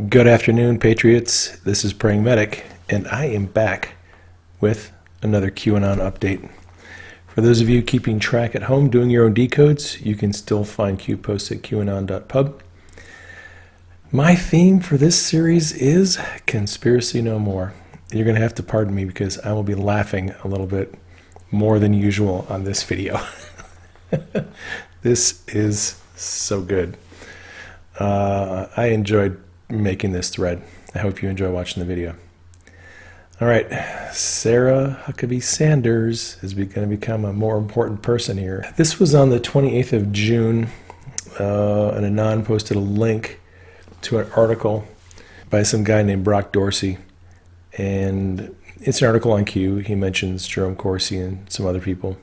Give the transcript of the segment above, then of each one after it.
Good afternoon, Patriots. This is Praying Medic, and I am back with another QAnon update. For those of you keeping track at home, doing your own decodes, you can still find Q posts at qanon.pub. My theme for this series is Conspiracy No More. You're going to have to pardon me because I will be laughing a little bit more than usual on this video. This is so good. I enjoyed making this thread. I hope you enjoy watching the video. All right, Sarah Huckabee Sanders is going to become a more important person here. This was on the 28th of June, and Anon posted a link to an article by some guy named Brock Dorsey, and it's an article on Q. He mentions Jerome Corsi and some other people.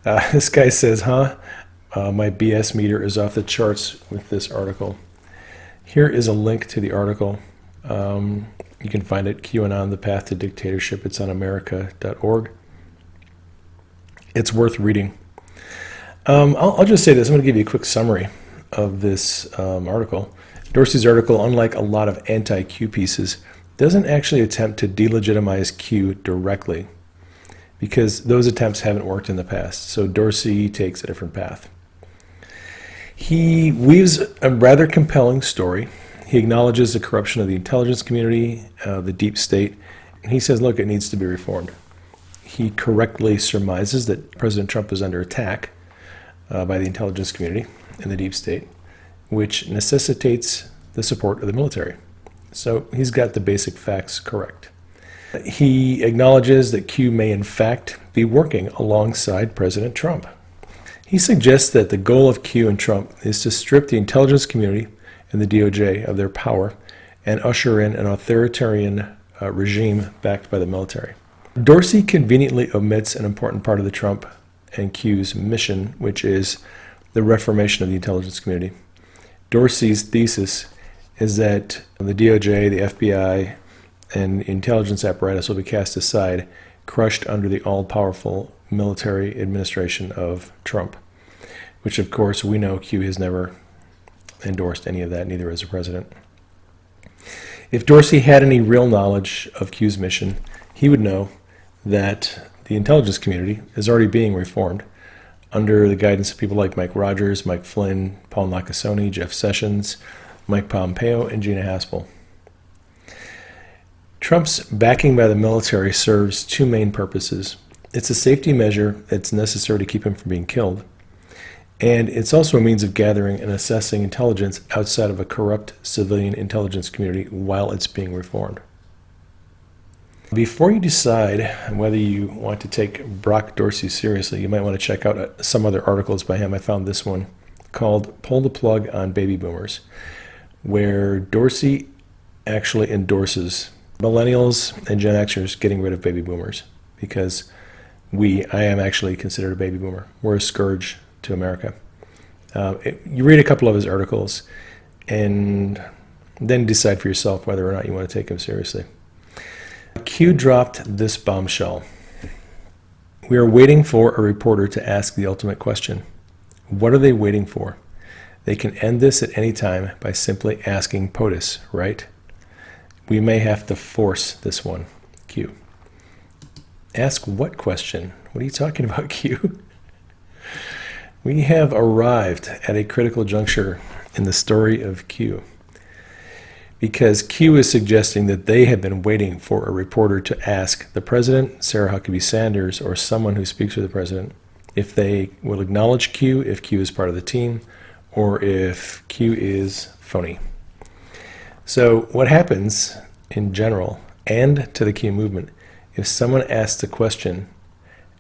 This guy says, my BS meter is off the charts with this article. Here is a link to the article. You can find it, QAnon, The Path to Dictatorship. It's on America.org. It's worth reading. I'll just say this. I'm going to give you a quick summary of this article. Dorsey's article, unlike a lot of anti-Q pieces, doesn't actually attempt to delegitimize Q directly, because those attempts haven't worked in the past. So Dorsey takes a different path. He weaves a rather compelling story. He acknowledges the corruption of the intelligence community, the deep state, and he says, look, it needs to be reformed. He correctly surmises that President Trump is under attack by the intelligence community and the deep state, which necessitates the support of the military. So he's got the basic facts correct. He acknowledges that Q may in fact be working alongside President Trump. He suggests that the goal of Q and Trump is to strip the intelligence community and the DOJ of their power and usher in an authoritarian regime backed by the military. Dorsey conveniently omits an important part of the Trump and Q's mission, which is the reformation of the intelligence community. Dorsey's thesis is that the DOJ, the FBI, and the intelligence apparatus will be cast aside, crushed under the all-powerful military administration of Trump, which of course we know Q has never endorsed any of that, neither as a president. If Dorsey had any real knowledge of Q's mission, he would know that the intelligence community is already being reformed under the guidance of people like Mike Rogers, Mike Flynn, Paul Nakasone, Jeff Sessions, Mike Pompeo, and Gina Haspel. Trump's backing by the military serves two main purposes. It's a safety measure that's necessary to keep him from being killed, and it's also a means of gathering and assessing intelligence outside of a corrupt civilian intelligence community while it's being reformed. Before you decide whether you want to take Brock Dorsey seriously, you might want to check out some other articles by him. I found this one called Pull the Plug on Baby Boomers, where Dorsey actually endorses millennials and Gen Xers getting rid of baby boomers, because I am actually considered a baby boomer. We're a scourge to America. You read a couple of his articles and then decide for yourself whether or not you want to take him seriously. Q dropped this bombshell. We are waiting for a reporter to ask the ultimate question. What are they waiting for? They can end this at any time by simply asking POTUS, right? We may have to force this one. Q. Ask what question? What are you talking about, Q? We have arrived at a critical juncture in the story of Q, because Q is suggesting that they have been waiting for a reporter to ask the president, Sarah Huckabee Sanders, or someone who speaks for the president, if they will acknowledge Q, if Q is part of the team, or if Q is phony. So what happens in general, and to the Q movement, if someone asks a question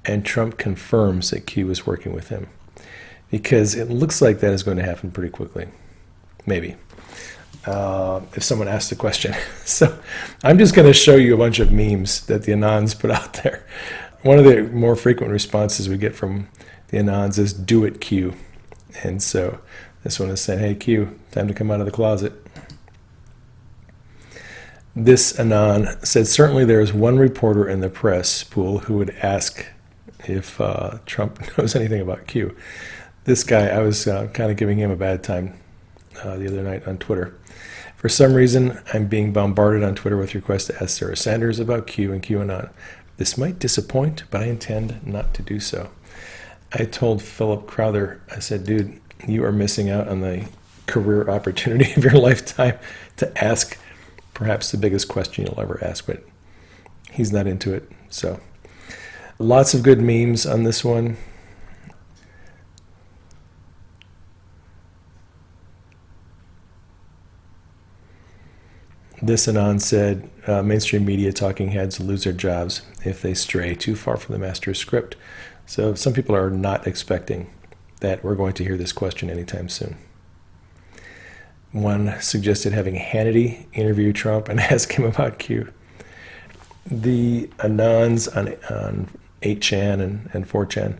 and Trump confirms that Q is working with him? Because it looks like that is going to happen pretty quickly. Maybe. If someone asks the question. So I'm just going to show you a bunch of memes that the Anons put out there. One of the more frequent responses we get from the Anons is, do it, Q. And so this one is saying, hey, Q, time to come out of the closet. This Anon said, certainly there is one reporter in the press pool who would ask if Trump knows anything about Q. This guy, I was kind of giving him a bad time the other night on Twitter For some reason, I'm being bombarded on Twitter with requests to ask Sarah Sanders about Q and QAnon. This might disappoint, but I intend not to do so. I told Philip Crowther, I said, dude, you are missing out on the career opportunity of your lifetime to ask perhaps the biggest question you'll ever ask, but he's not into it. So lots of good memes on this one. This Anon said, mainstream media talking heads lose their jobs if they stray too far from the master's script. So some people are not expecting that we're going to hear this question anytime soon. One suggested having Hannity interview Trump and ask him about Q. The Anons on 8chan and 4chan,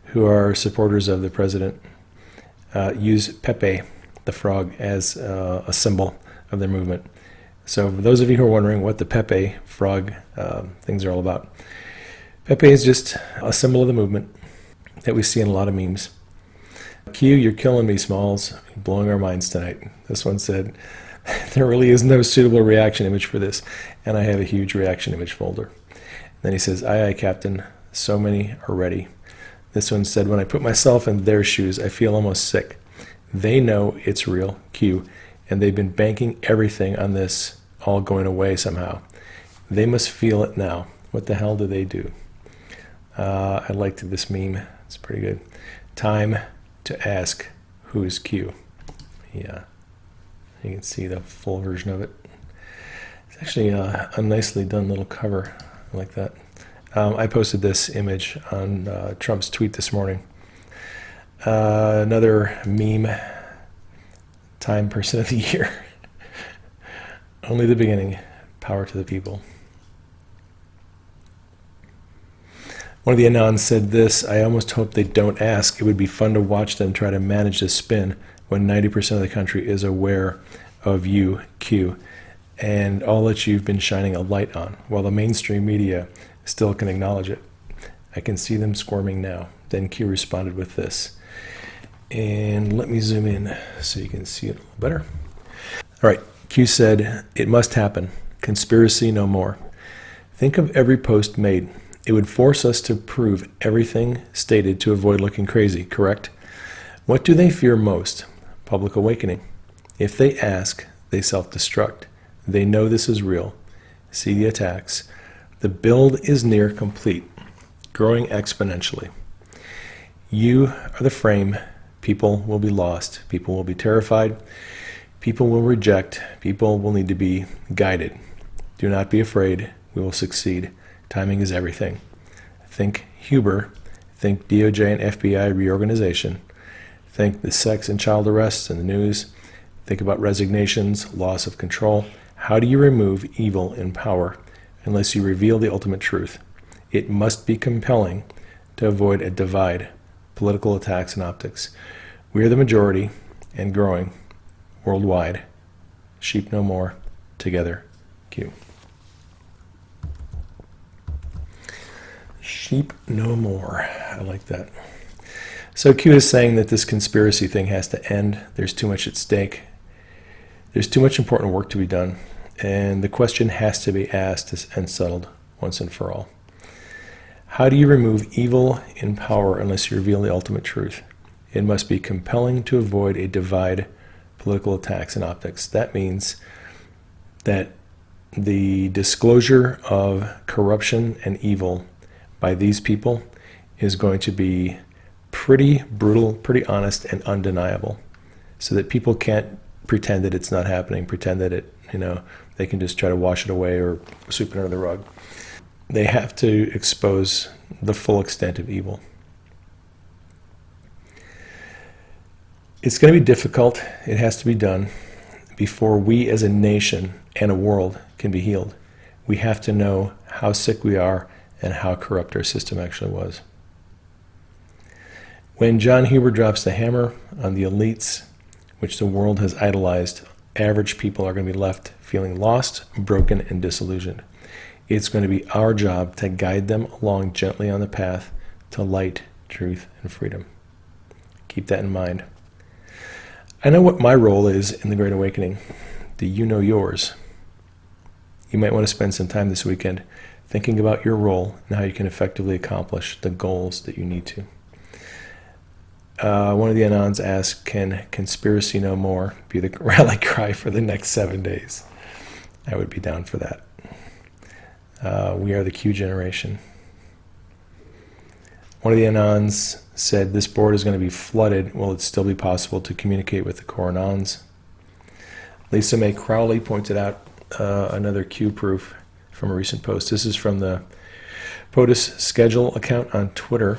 who are supporters of the president, use Pepe, the frog, as a symbol of their movement. So for those of you who are wondering what the Pepe frog things are all about, Pepe is just a symbol of the movement that we see in a lot of memes. Q, you're killing me, Smalls. You're blowing our minds tonight. This one said, there really is no suitable reaction image for this, and I have a huge reaction image folder. Then he says, aye, aye, Captain. So many are ready. This one said, when I put myself in their shoes, I feel almost sick. They know it's real, Q, and they've been banking everything on this all going away somehow. They must feel it now. What the hell do they do? I liked this meme. It's pretty good. Time to ask who's Q. Yeah, you can see the full version of it. It's actually a nicely done little cover. I like that. I posted this image on Trump's tweet this morning. Another meme. Time Person of the Year. Only the beginning. Power to the people. One of the Anons said this, I almost hope they don't ask. It would be fun to watch them try to manage this spin when 90% of the country is aware of you, Q, and all that you've been shining a light on, while the mainstream media still can acknowledge it. I can see them squirming now. Then Q responded with this. And let me zoom in so you can see it a little better. All right, Q said, it must happen. Conspiracy no more. Think of every post made. It would force us to prove everything stated to avoid looking crazy, correct? What do they fear most? Public awakening. If they ask, they self-destruct. They know this is real. See the attacks. The build is near complete, growing exponentially. You are the frame. People will be lost. People will be terrified. People will reject. People will need to be guided. Do not be afraid. We will succeed. Timing is everything. Think Huber. Think DOJ and FBI reorganization. Think the sex and child arrests in the news. Think about resignations, loss of control. How do you remove evil in power unless you reveal the ultimate truth? It must be compelling to avoid a divide, political attacks and optics. We are the majority and growing worldwide. Sheep no more. Together. Q. Sheep no more. I like that. So Q is saying that this conspiracy thing has to end. There's too much at stake. There's too much important work to be done. And the question has to be asked and settled once and for all. How do you remove evil in power unless you reveal the ultimate truth? It must be compelling to avoid a divide, political attacks, and optics. That means that the disclosure of corruption and evil by these people is going to be pretty brutal, pretty honest, and undeniable, so that people can't pretend that it's not happening, pretend that it, they can just try to wash it away or sweep it under the rug. They have to expose the full extent of evil. It's going to be difficult. It has to be done before we as a nation and a world can be healed. We have to know how sick we are and how corrupt our system actually was. When John Huber drops the hammer on the elites, which the world has idolized, average people are going to be left feeling lost, broken, and disillusioned. It's going to be our job to guide them along gently on the path to light, truth, and freedom. Keep that in mind. I know what my role is in the Great Awakening, Do you know yours? You might want to spend some time this weekend thinking about your role and how you can effectively accomplish the goals that you need to. One of the Anons asked, can conspiracy no more be the rally cry for the next 7 days? I would be down for that. We are the Q generation. One of the Anons said, this board is going to be flooded. Will it still be possible to communicate with the core Anons? Lisa Mae Crowley pointed out another Q proof from a recent post. This is from the POTUS schedule account on Twitter.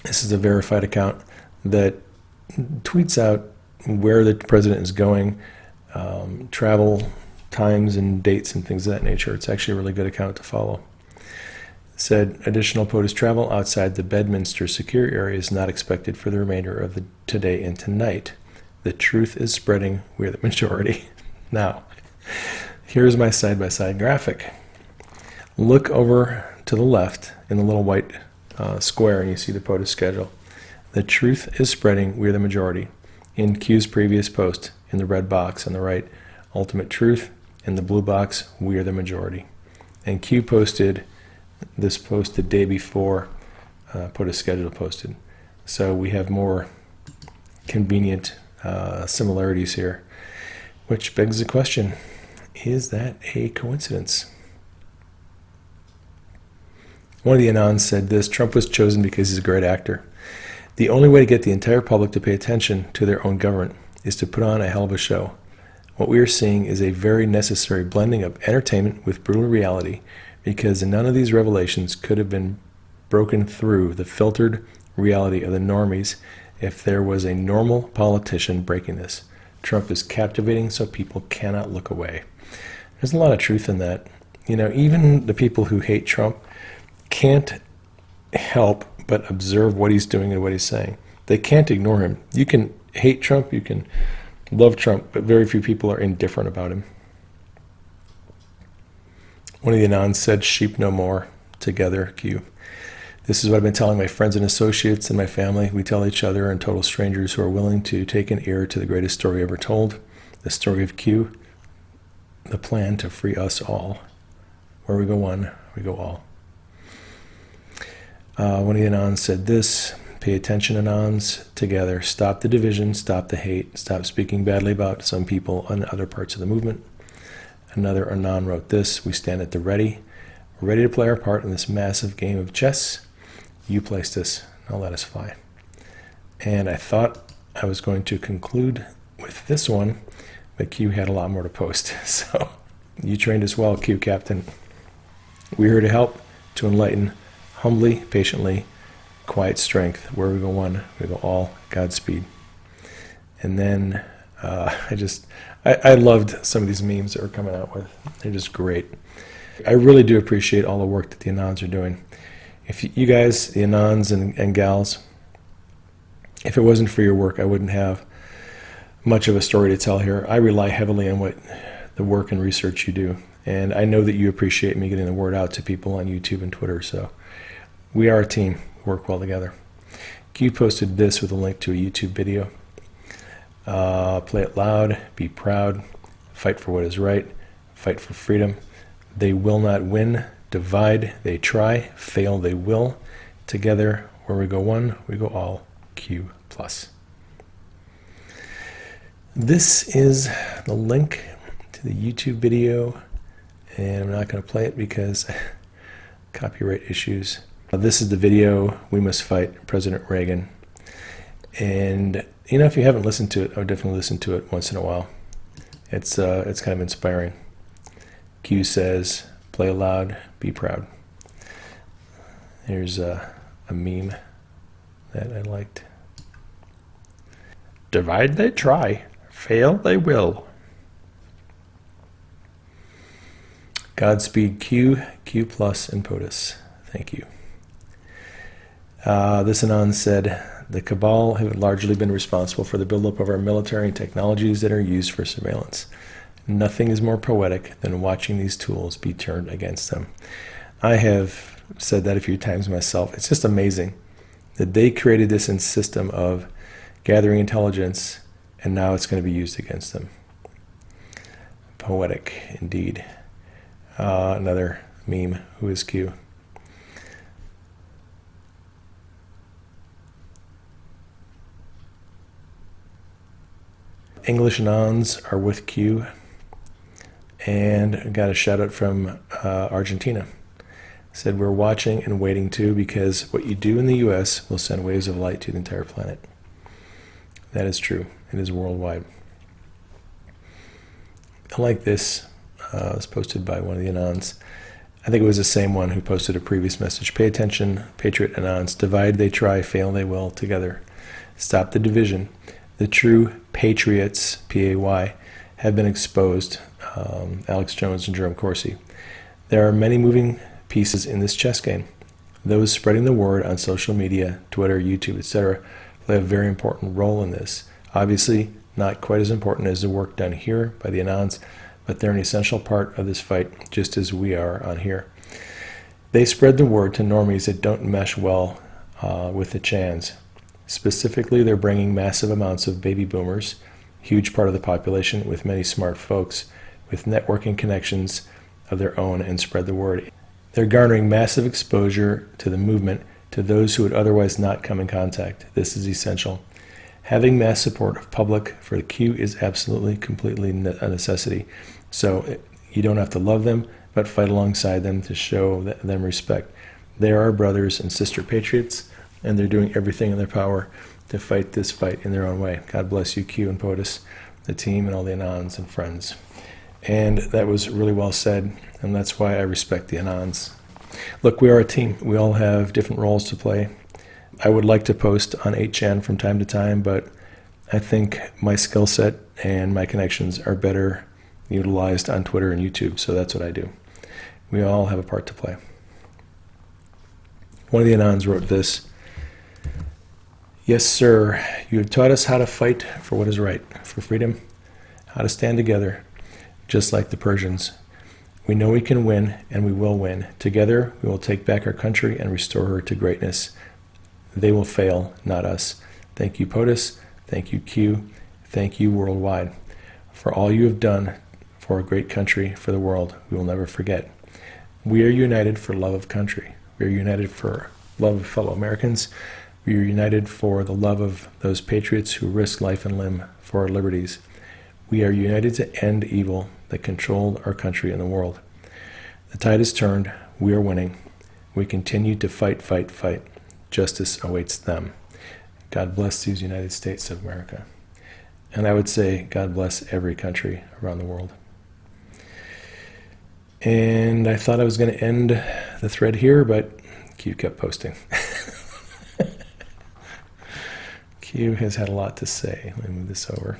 This is a verified account that tweets out where the president is going, travel times and dates and things of that nature. It's actually a really good account to follow. It said, additional POTUS travel outside the Bedminster secure area is not expected for the remainder of the today and tonight. The truth is spreading. We're the majority. Now, here's my side-by-side graphic. Look over to the left in the little white square and you see the POTUS schedule. The truth is spreading. We're the majority. In Q's previous post, in the red box on the right, ultimate truth. In the blue box, we are the majority. And Q posted this post the day before POTUS schedule posted. So we have more convenient similarities here, which begs the question, is that a coincidence? One of the Anons said this, Trump was chosen because he's a great actor. The only way to get the entire public to pay attention to their own government is to put on a hell of a show. What we are seeing is a very necessary blending of entertainment with brutal reality, because none of these revelations could have been broken through the filtered reality of the normies if there was a normal politician breaking this. Trump is captivating, so people cannot look away. There's a lot of truth in that. You know, even the people who hate Trump can't help but observe what he's doing and what he's saying. They can't ignore him. You can hate Trump, you can love Trump, but very few people are indifferent about him. One of the Anons said, sheep no more, together, Q. This is what I've been telling my friends and associates and my family. We tell each other and total strangers who are willing to take an ear to the greatest story ever told, the story of Q, the plan to free us all. Where we go one, we go all. One of the Anons said this, pay attention, Anons, together. Stop the division, stop the hate, stop speaking badly about some people and other parts of the movement. Another Anon wrote this, we stand at the ready. We're ready to play our part in this massive game of chess. You placed us, now let us fly. And I thought I was going to conclude with this one, but Q had a lot more to post. So you trained us well, Q Captain. We're here to help, to enlighten, humbly, patiently, quiet strength. Where we go one, we go all. Godspeed. And then I loved some of these memes that we're coming out with. They're just great. I really do appreciate all the work that the Anons are doing. If you guys, the Anons and gals, if it wasn't for your work, I wouldn't have much of a story to tell here. I rely heavily on what the work and research you do. And I know that you appreciate me getting the word out to people on YouTube and Twitter. So we are a team. We work well together. Q posted this with a link to a YouTube video. Play it loud, be proud, fight for what is right, fight for freedom. They will not win, divide, they try, fail, they will. Together, where we go one, we go all. Q+. This is the link to the YouTube video, and I'm not going to play it because copyright issues. This is the video, We Must Fight President Reagan. And you know, if you haven't listened to it, I would definitely listen to it once in a while. It's kind of inspiring. Q says, play loud, be proud. Here's a meme that I liked. Divide they try, fail they will. Godspeed Q, Q+, and POTUS. Thank you. This Anon said, the cabal have largely been responsible for the buildup of our military and technologies that are used for surveillance. Nothing is more poetic than watching these tools be turned against them. I have said that a few times myself. It's just amazing that they created this system of gathering intelligence, and now it's going to be used against them. Poetic indeed. Another meme. Who is Q? English Anons are with Q. And got a shout out from Argentina. Said, we're watching and waiting too, because what you do in the US will send waves of light to the entire planet. That is true. It is worldwide. I like this. It was posted by one of the Anons. I think it was the same one who posted a previous message. Pay attention, Patriot Anons. Divide they try, fail they will, together. Stop the division. The true patriots, P-A-Y, have been exposed. Alex Jones and Jerome Corsi. There are many moving pieces in this chess game. Those spreading the word on social media, Twitter, YouTube, etc., play a very important role in this. Obviously, not quite as important as the work done here by the Anons, but they're an essential part of this fight, just as we are on here. They spread the word to normies that don't mesh well with the Chans. Specifically, they're bringing massive amounts of baby boomers, huge part of the population with many smart folks with networking connections of their own, and spread the word. They're garnering massive exposure to the movement to those who would otherwise not come in contact. This is essential. Having mass support of public for the Q is absolutely, completely a necessity. So you don't have to love them, but fight alongside them to show them respect. They are our brothers and sister patriots, and they're doing everything in their power to fight this fight in their own way. God bless you, Q and POTUS, the team, and all the Anons and friends. And that was really well said, and that's why I respect the Anons. Look, we are a team. We all have different roles to play. I would like to post on 8chan from time to time, but I think my skill set and my connections are better utilized on Twitter and YouTube, so that's what I do. We all have a part to play. One of the Anons wrote this: yes, sir, you have taught us how to fight for what is right, for freedom, how to stand together, just like the Persians. We know we can win, and we will win. Together, we will take back our country and restore her to greatness. They will fail, not us. Thank you, POTUS. Thank you, Q. Thank you, worldwide, for all you have done for a great country, for the world. We will never forget. We are united for love of country. We are united for love of fellow Americans. We are united for the love of those patriots who risk life and limb for our liberties. We are united to end evil that controlled our country and the world. The tide is turned. We are winning. We continue to fight, fight, fight. Justice awaits them. God bless these United States of America. And I would say God bless every country around the world. And I thought I was going to end the thread here, but Q kept posting. Q has had a lot to say. Let me move this over.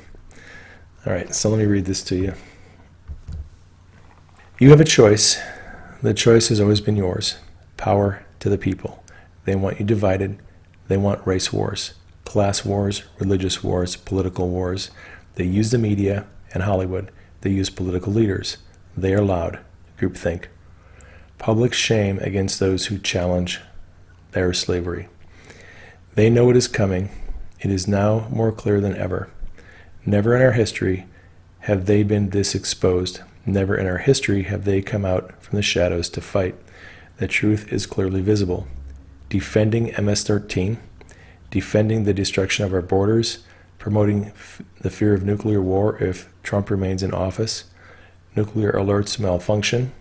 All right, so let me read this to you. You have a choice. The choice has always been yours. Power to the people. They want you divided. They want race wars, class wars, religious wars, political wars. They use the media and Hollywood. They use political leaders. They are loud. Groupthink. Public shame against those who challenge their slavery. They know it is coming. It is now more clear than ever. Never in our history have they been this exposed. Never in our history have they come out from the shadows to fight. The truth is clearly visible. Defending MS-13, defending the destruction of our borders, promoting the fear of nuclear war if Trump remains in office, nuclear alerts malfunction,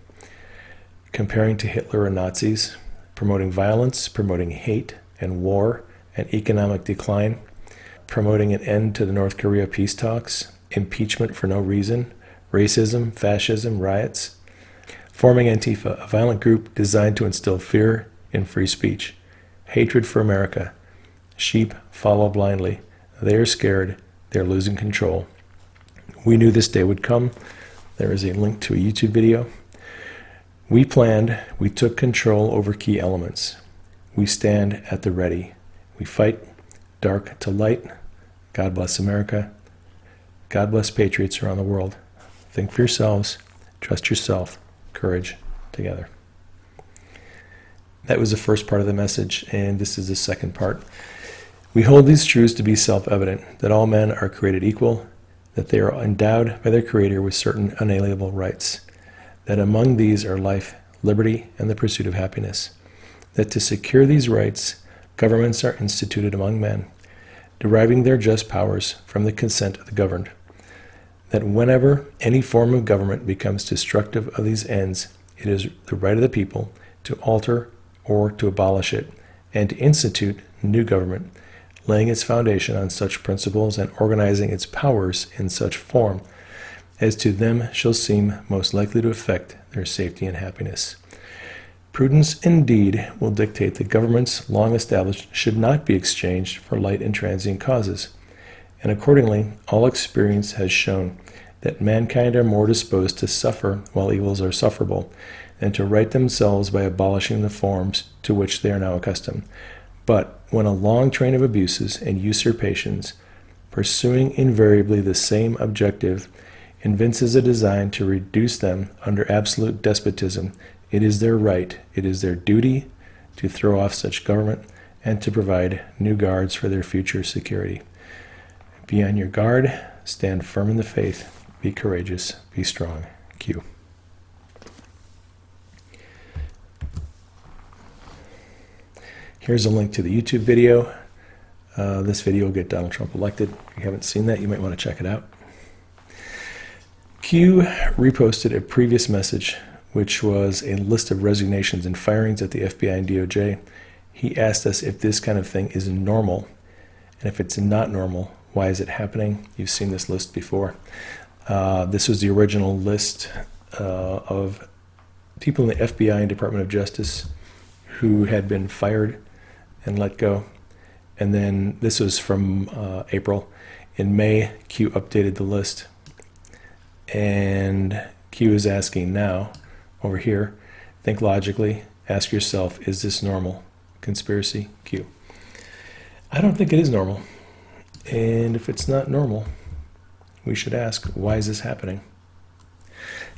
comparing to Hitler and Nazis, promoting violence, promoting hate and war and economic decline, promoting an end to the North Korea peace talks, impeachment for no reason, racism, fascism, riots, forming Antifa, a violent group designed to instill fear in free speech, hatred for America. Sheep follow blindly. They are scared. They're losing control. We knew this day would come. There is a link to a YouTube video. We planned. We took control over key elements. We stand at the ready. We fight dark to light. God bless America. God bless patriots around the world. Think for yourselves. Trust yourself. Courage. Together. That was the first part of the message, and this is the second part. We hold these truths to be self-evident, that all men are created equal, that they are endowed by their Creator with certain unalienable rights, that among these are life, liberty, and the pursuit of happiness, that to secure these rights, governments are instituted among men, deriving their just powers from the consent of the governed, that whenever any form of government becomes destructive of these ends, it is the right of the people to alter or to abolish it, and to institute new government, laying its foundation on such principles and organizing its powers in such form as to them shall seem most likely to affect their safety and happiness. Prudence indeed will dictate that governments long established should not be exchanged for light and transient causes, and accordingly all experience has shown that mankind are more disposed to suffer while evils are sufferable, than to right themselves by abolishing the forms to which they are now accustomed. But when a long train of abuses and usurpations, pursuing invariably the same objective, evinces a design to reduce them under absolute despotism, it is their right, it is their duty to throw off such government and to provide new guards for their future security. Be on your guard, stand firm in the faith, be courageous, be strong. Q. Here's a link to the YouTube video. This video will get Donald Trump elected. If you haven't seen that, you might want to check it out. Q reposted a previous message, which was a list of resignations and firings at the FBI and DOJ. He asked us if this kind of thing is normal, and if it's not normal, why is it happening? You've seen this list before. This was the original list of people in the FBI and Department of Justice who had been fired and let go. And then this was from April. In May, Q updated the list. And Q is asking now, over here, think logically, ask yourself, is this normal? Conspiracy, Q. I don't think it is normal. And if it's not normal, we should ask, why is this happening?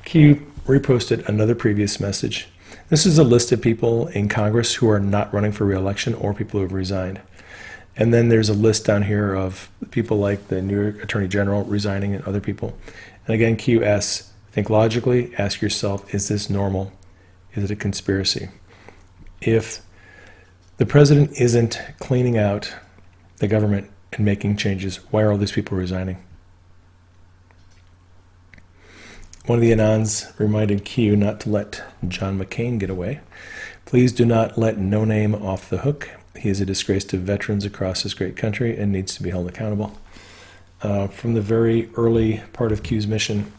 Q reposted another previous message. This is a list of people in Congress who are not running for re-election or people who have resigned. And then there's a list down here of people like the New York Attorney General resigning and other people. And again, Q asks, think logically, ask yourself, is this normal? Is it a conspiracy? If the president isn't cleaning out the government and making changes, why are all these people resigning? One of the Anons reminded Q not to let John McCain get away. Please do not let No Name off the hook. He is a disgrace to veterans across this great country and needs to be held accountable. From the very early part of Q's mission,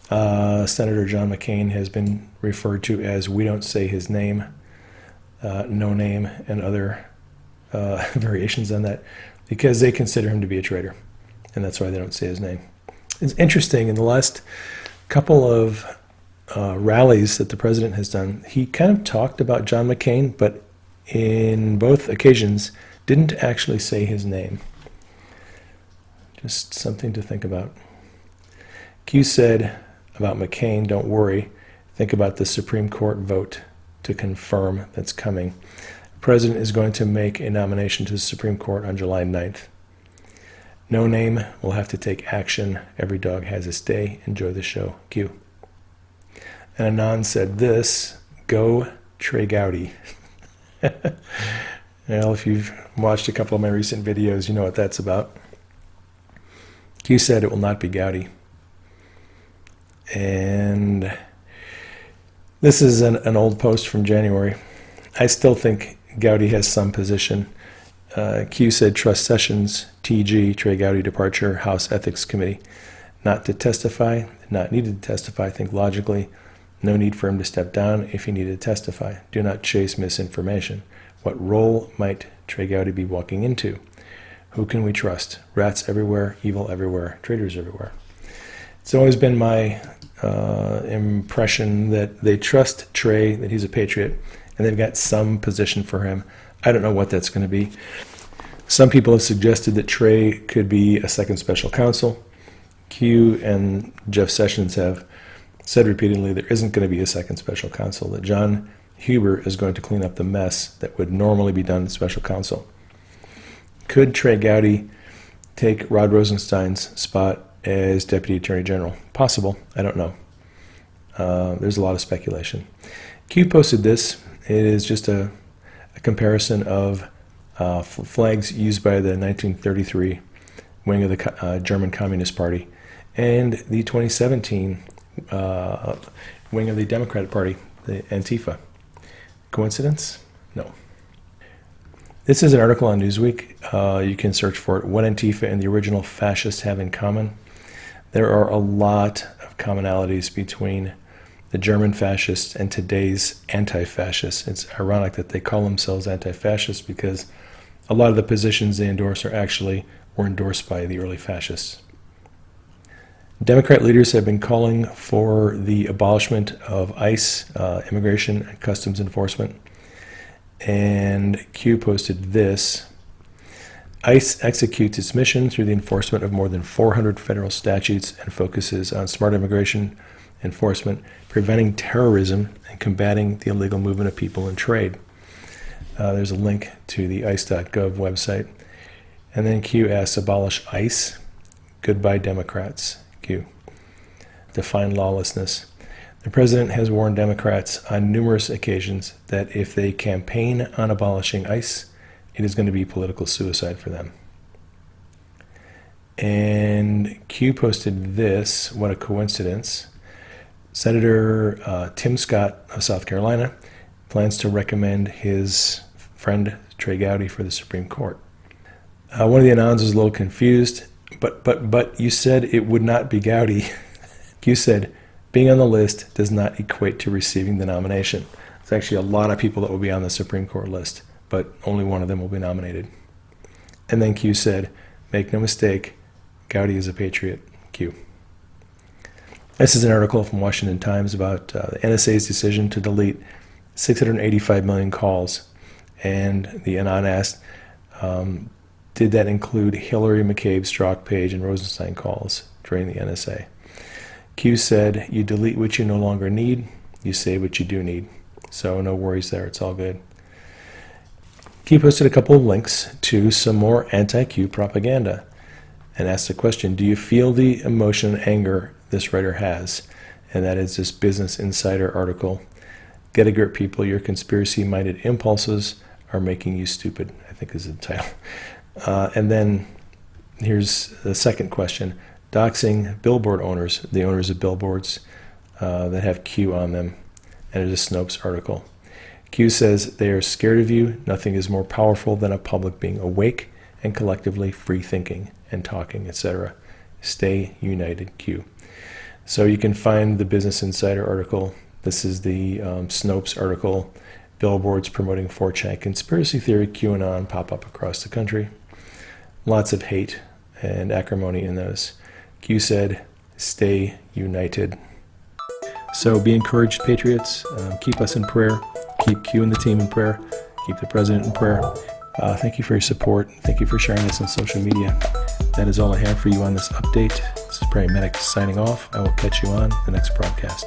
Senator John McCain has been referred to as We Don't Say His Name, No Name, and other variations on that, because they consider him to be a traitor, and that's why they don't say his name. It's interesting, in the last couple of rallies that the president has done, he kind of talked about John McCain, but in both occasions didn't actually say his name. Just something to think about. Q said about McCain, don't worry, think about the Supreme Court vote to confirm that's coming. The president is going to make a nomination to the Supreme Court on July 9th. No Name will have to take action. Every dog has its day. Enjoy the show. Q. And Anon said this, go Trey Gowdy. Well, if you've watched a couple of my recent videos, you know what that's about. Q said it will not be Gowdy. And this is an old post from January. I still think Gowdy has some position. Q said trust Sessions, TG, Trey Gowdy departure, House Ethics Committee. Not to testify, not needed to testify, think logically. No need for him to step down if he needed to testify. Do not chase misinformation. What role might Trey Gowdy be walking into? Who can we trust? Rats everywhere, evil everywhere, traitors everywhere. It's always been my impression that they trust Trey, that he's a patriot, and they've got some position for him. I don't know what that's going to be. Some people have suggested that Trey could be a second special counsel. Q and Jeff Sessions have said repeatedly there isn't going to be a second special counsel, that John Huber is going to clean up the mess that would normally be done in special counsel. Could Trey Gowdy take Rod Rosenstein's spot as Deputy Attorney General. Possible. I don't know. There's a lot of speculation. Q posted this. It is just a comparison of flags used by the 1933 wing of the German Communist Party and the 2017 wing of the Democratic Party, the Antifa. Coincidence? No. This is an article on Newsweek. You can search for it. What Antifa and the original fascists have in common. There are a lot of commonalities between the German fascists and today's anti-fascists. It's ironic that they call themselves anti-fascists because a lot of the positions they endorse were endorsed by the early fascists. Democrat leaders have been calling for the abolishment of ICE, Immigration and Customs Enforcement. And Q posted this. ICE executes its mission through the enforcement of more than 400 federal statutes and focuses on smart immigration enforcement, preventing terrorism, and combating the illegal movement of people and trade. There's a link to the ice.gov website. And then Q asks, abolish ICE? Goodbye, Democrats. Q. Define lawlessness. The president has warned Democrats on numerous occasions that if they campaign on abolishing ICE, it is going to be political suicide for them. And Q posted this. What a coincidence. Senator Tim Scott of South Carolina plans to recommend his friend Trey Gowdy for the Supreme Court. One of the anons was a little confused, but you said it would not be Gowdy. Q said, being on the list does not equate to receiving the nomination. There's actually a lot of people that will be on the Supreme Court list, but only one of them will be nominated. And then Q said, make no mistake, Gowdy is a patriot. Q. This is an article from Washington Times about the NSA's decision to delete 685 million calls. And the anon asked, did that include Hillary, McCabe, Strzok, Page, and Rosenstein calls during the NSA? Q said, you delete what you no longer need, you save what you do need. So no worries there, it's all good. Q posted a couple of links to some more anti-Q propaganda and asked the question, do you feel the emotion and anger this writer has? And that is this Business Insider article. Get a grip, people, your conspiracy-minded impulses are making you stupid, I think is the title. And then here's the second question. Doxing billboard owners, the owners of billboards that have Q on them. And it is a Snopes article. Q says, they are scared of you. Nothing is more powerful than a public being awake and collectively free thinking and talking, etc. Stay united, Q. So you can find the Business Insider article. This is the Snopes article. Billboards promoting 4chan conspiracy theory, QAnon pop up across the country. Lots of hate and acrimony in those. Q said, stay united. So be encouraged, patriots. Keep us in prayer. Keep Q and the team in prayer. Keep the president in prayer. Thank you for your support. Thank you for sharing this on social media. That is all I have for you on this update. This is Paramedic signing off. I will catch you on the next broadcast.